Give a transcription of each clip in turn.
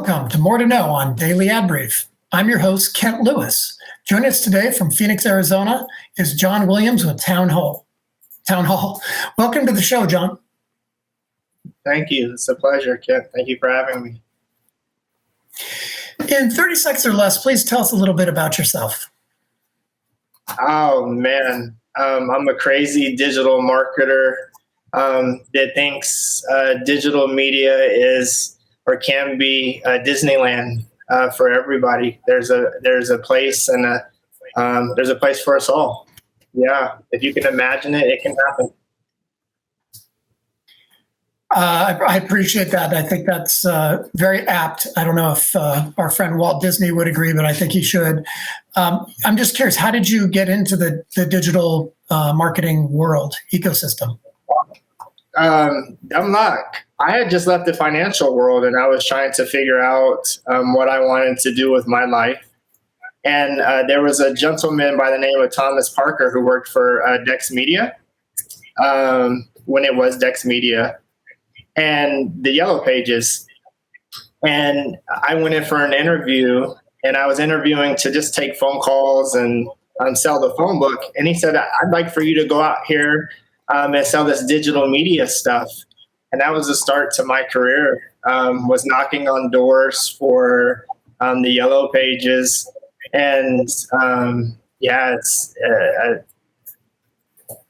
Welcome to More to Know on Daily Ad Brief. I'm your host, Kent Lewis. Joining us today from Phoenix, Arizona is John Williams with Town Hall. Welcome to the show, John. Thank you. It's a pleasure, Kent. Thank you for having me. In 30 seconds or less, please tell us a little bit about yourself. Oh, man. I'm a crazy digital marketer that thinks digital media is or can be Disneyland for everybody. There's a place and there's a place for us all. Yeah, if you can imagine it, it can happen. I appreciate that. I think that's very apt. I don't know if our friend Walt Disney would agree, but I think he should. I'm just curious, how did you get into the digital marketing world ecosystem? Dumb luck. I had just left the financial world and I was trying to figure out what I wanted to do with my life. And there was a gentleman by the name of Thomas Parker who worked for Dex Media when it was Dex Media and the Yellow Pages. And I went in for an interview and I was interviewing to just take phone calls and sell the phone book. And he said, I'd like for you to go out here and sell this digital media stuff. And that was the start to my career, was knocking on doors for the Yellow Pages. And it's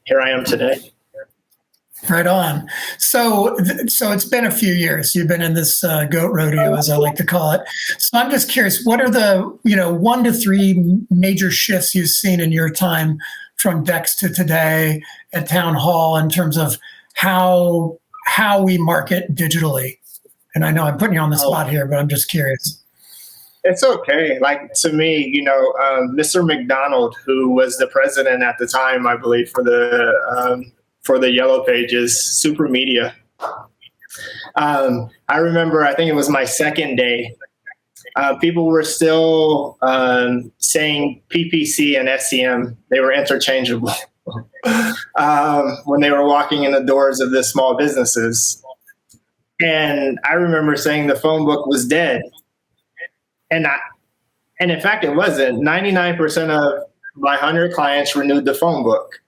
here I am today. Right on. So it's been a few years. You've been in this goat rodeo, as I like to call it. So I'm just curious, what are the 1 to 3 major shifts you've seen in your time from Dex to today at Town Hall in terms of how we market digitally? And I know I'm putting you on the spot here, but I'm just curious. It's okay. Like, to me, Mr. McDonald, who was the president at the time, I believe, for the Yellow Pages, Super Media. I remember, I think it was my second day. People were still saying PPC and SEM. They were interchangeable when they were walking in the doors of the small businesses. And I remember saying the phone book was dead. And in fact, it wasn't. 99% of my 100 clients renewed the phone book.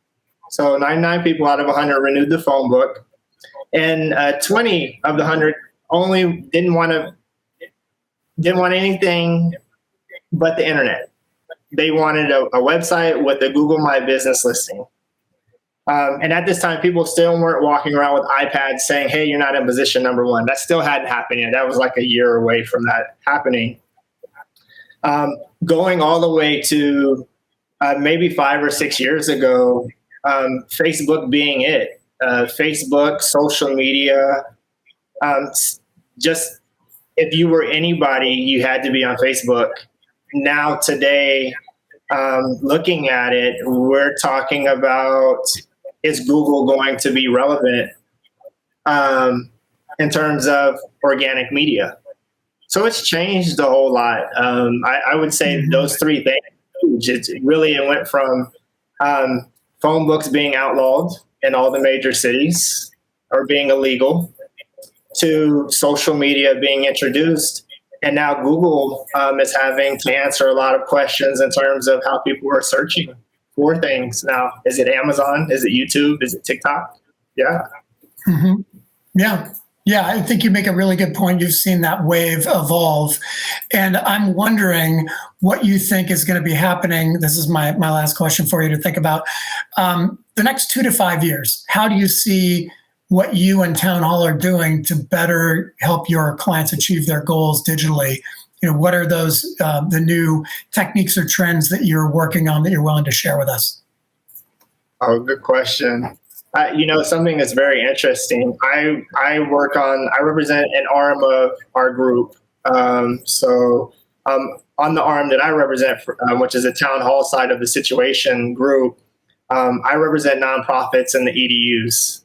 So 99 people out of 100 renewed the phone book. And 20 of the 100 only didn't want anything but the internet. They wanted a website with a Google My Business listing. And at this time, people still weren't walking around with iPads saying, hey, you're not in position number 1. That still hadn't happened yet. That was like a year away from that happening. Going all the way to maybe 5 or 6 years ago, Facebook being it. Facebook, social media, just if you were anybody, you had to be on Facebook. Now today, looking at it, we're talking about, is Google going to be relevant in terms of organic media? So it's changed a whole lot. I would say those 3 things. It went from phone books being outlawed in all the major cities or being illegal to social media being introduced. And now Google is having to answer a lot of questions in terms of how people are searching for things. Now, is it Amazon? Is it YouTube? Is it TikTok? Yeah. Mm-hmm. Yeah, I think you make a really good point. You've seen that wave evolve. And I'm wondering what you think is going to be happening. This is my last question for you to think about. The next 2 to 5 years, how do you see what you and Town Hall are doing to better help your clients achieve their goals digitally? What are those the new techniques or trends that you're working on that you're willing to share with us? Oh, good question. Something that's very interesting. I represent an arm of our group. So on the arm that I represent, which is the Town Hall side of the Situation group, I represent nonprofits and the EDUs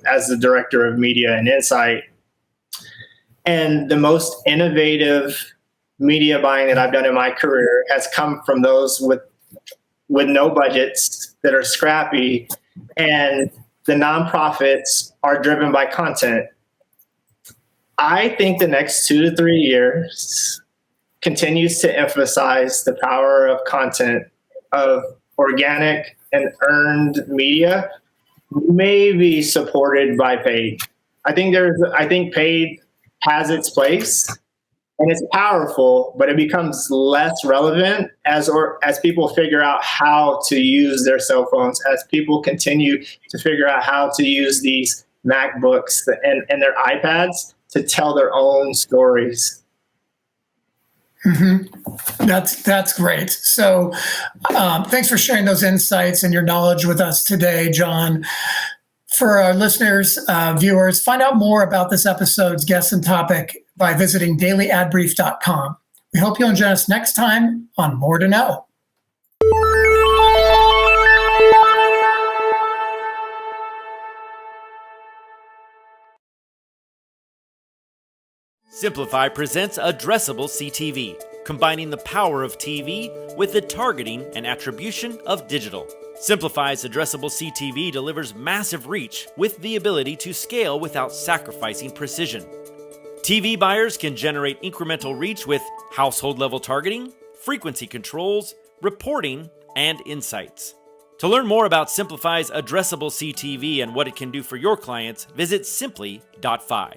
as the director of media and insight. And the most innovative media buying that I've done in my career has come from those with no budgets that are scrappy, and the nonprofits are driven by content. I think the next 2 to 3 years continues to emphasize the power of content, of organic and earned media, maybe supported by paid. I think paid has its place and it's powerful, but it becomes less relevant as people figure out how to use their cell phones, as people continue to figure out how to use these MacBooks and their iPads to tell their own stories. That's great. So thanks for sharing those insights and your knowledge with us today, John. For our listeners, viewers, find out more about this episode's guest and topic by visiting dailyadbrief.com. We hope you'll join us next time on More to Know. Simplify presents Addressable CTV, combining the power of TV with the targeting and attribution of digital. Simplify's Addressable CTV delivers massive reach with the ability to scale without sacrificing precision. TV buyers can generate incremental reach with household-level targeting, frequency controls, reporting, and insights. To learn more about Simplify's Addressable CTV and what it can do for your clients, visit simply.fi.